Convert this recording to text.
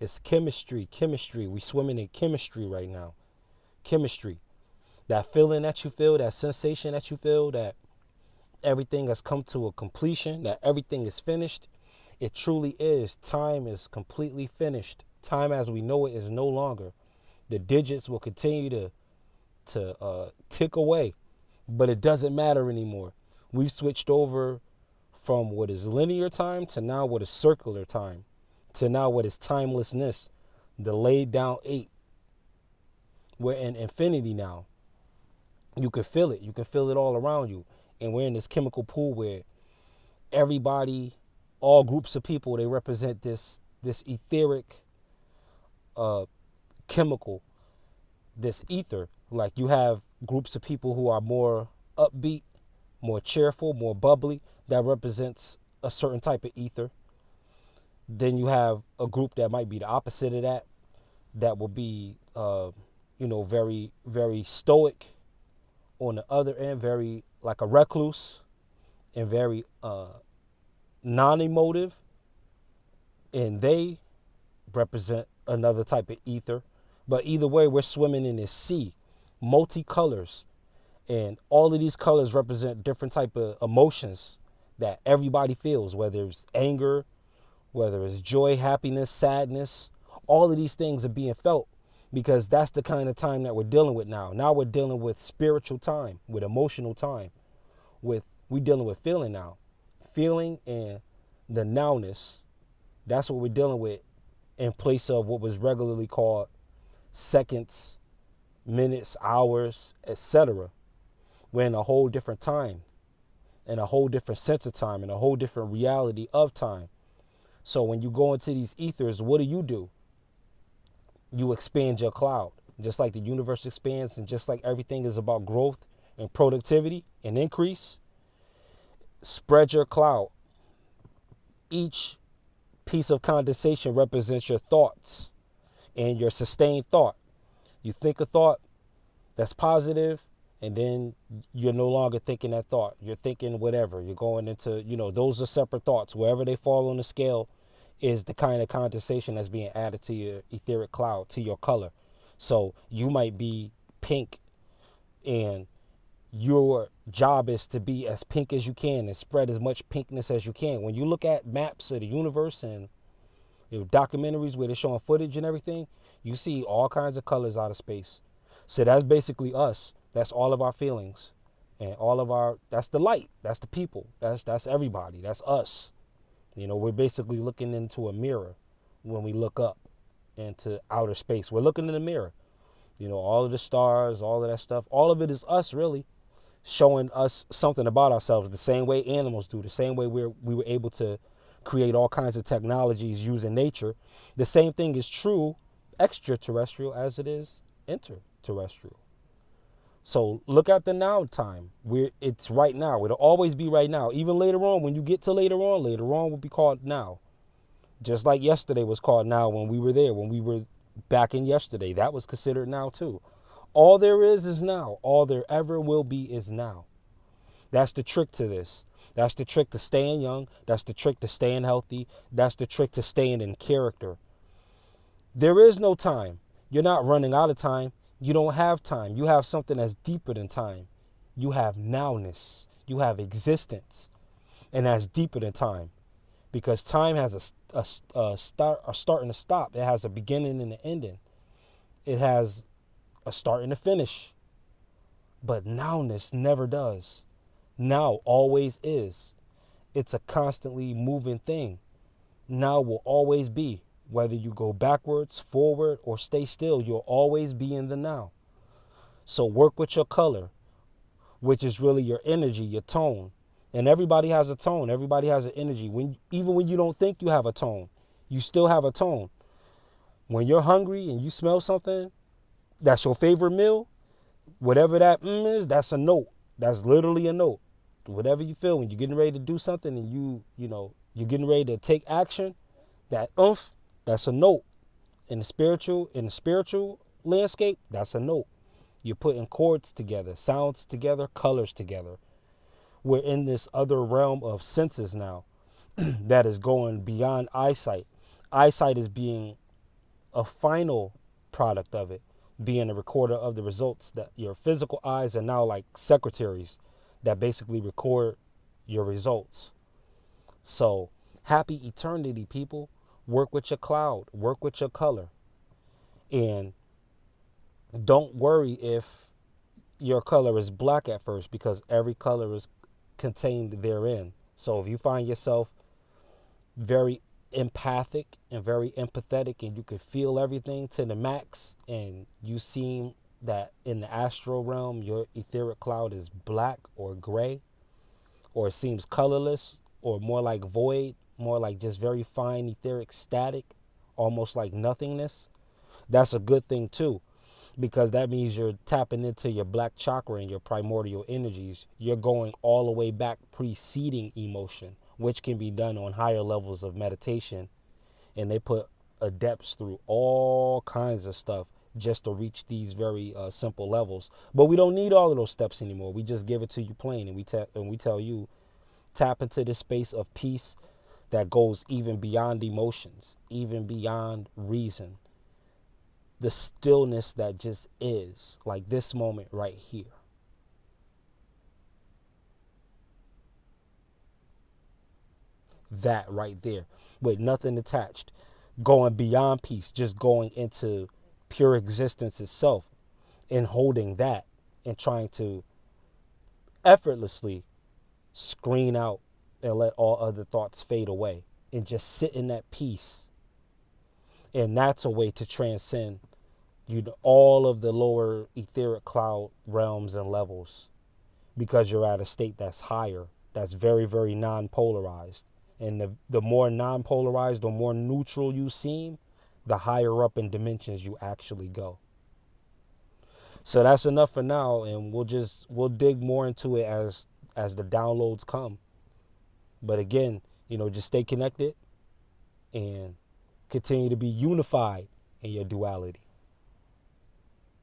It's chemistry, chemistry. We swimming in chemistry right now. Chemistry. That feeling that you feel, that sensation that you feel, that everything has come to a completion, that everything is finished. It truly is. Time is completely finished. Time as we know it is no longer. The digits will continue to tick away, but it doesn't matter anymore. We've switched over from what is linear time to now what is circular time, to now what is timelessness, the laid down 8. We're in infinity now. You can feel it. You can feel it all around you. And we're in this chemical pool where everybody, all groups of people, they represent this etheric chemical, this ether. Like you have groups of people who are more upbeat, more cheerful, more bubbly. That represents a certain type of ether. Then you have a group that might be the opposite of that. That will be, very, very stoic. On the other end, very like a recluse and very non-emotive. And they represent another type of ether. But either way, we're swimming in this sea, multicolors. And all of these colors represent different type of emotions that everybody feels, whether it's anger, whether it's joy, happiness, sadness. All of these things are being felt because that's the kind of time that we're dealing with now. Now we're dealing with spiritual time, with emotional time, we dealing with feeling now. Feeling and the nowness, that's what we're dealing with in place of what was regularly called seconds, minutes, hours, etc. We're in a whole different time, and a whole different sense of time, and a whole different reality of time. So when you go into these ethers, what do? You expand your cloud. Just like the universe expands and just like everything is about growth and productivity and increase, spread your cloud. Each piece of condensation represents your thoughts and your sustained thought. You think a thought that's positive, and then you're no longer thinking that thought. You're thinking whatever. You're going into, those are separate thoughts. Wherever they fall on the scale is the kind of condensation that's being added to your etheric cloud, to your color. So you might be pink, and your job is to be as pink as you can and spread as much pinkness as you can. When you look at maps of the universe and documentaries where they're showing footage and everything, you see all kinds of colors out of space. So that's basically us. That's all of our feelings and that's the light. That's the people. That's everybody. That's us. We're basically looking into a mirror when we look up into outer space. We're looking in the mirror. All of the stars, all of that stuff, all of it is us really showing us something about ourselves, the same way animals do, the same way we were able to create all kinds of technologies using nature. The same thing is true extraterrestrial as it is interterrestrial. So look at the now time. It's right now. It'll always be right now. Even later on, when you get to later on will be called now. Just like yesterday was called now when we were there, when we were back in yesterday. That was considered now too. All there is now. All there ever will be is now. That's the trick to this. That's the trick to staying young. That's the trick to staying healthy. That's the trick to staying in character. There is no time. You're not running out of time. You don't have time. You have something that's deeper than time. You have nowness. You have existence. And that's deeper than time. Because time has a start and a stop. It has a beginning and an ending. It has a start and a finish. But nowness never does. Now always is. It's a constantly moving thing. Now will always be. Whether you go backwards, forward, or stay still, you'll always be in the now. So work with your color, which is really your energy, your tone. And everybody has a tone. Everybody has an energy. Even when you don't think you have a tone, you still have a tone. When you're hungry and you smell something, that's your favorite meal, whatever that is, that's a note. That's literally a note. Whatever you feel when you're getting ready to do something and you're getting ready to take action, that that's a note. In the spiritual landscape, that's a note. You're putting chords together, sounds together, colors together. We're in this other realm of senses now that is going beyond eyesight. Eyesight is being a final product of it, being a recorder of the results. That your physical eyes are now like secretaries that basically record your results. So happy eternity, people. Work with your cloud, work with your color, and don't worry if your color is black at first, because every color is contained therein. So if you find yourself very empathic and very empathetic and you can feel everything to the max, and you seem that in the astral realm your etheric cloud is black or gray, or it seems colorless, or more like void, more like just very fine etheric static, almost like nothingness, that's a good thing too, because that means you're tapping into your black chakra and your primordial energies. You're going all the way back preceding emotion, which can be done on higher levels of meditation. And they put adepts through all kinds of stuff just to reach these very simple levels. But we don't need all of those steps anymore. We just give it to you plain, and we tell you, tap into this space of peace that goes even beyond emotions, even beyond reason. The stillness that just is, like this moment right here. That right there, with nothing attached, going beyond peace, just going into pure existence itself, and holding that and trying to effortlessly screen out and let all other thoughts fade away and just sit in that peace. And that's a way to transcend all of the lower etheric cloud realms and levels, because you're at a state that's higher, that's very, very non-polarized. And the more non-polarized or more neutral you seem, the higher up in dimensions you actually go. So that's enough for now, and we'll dig more into it as the downloads come. But again, just stay connected and continue to be unified in your duality.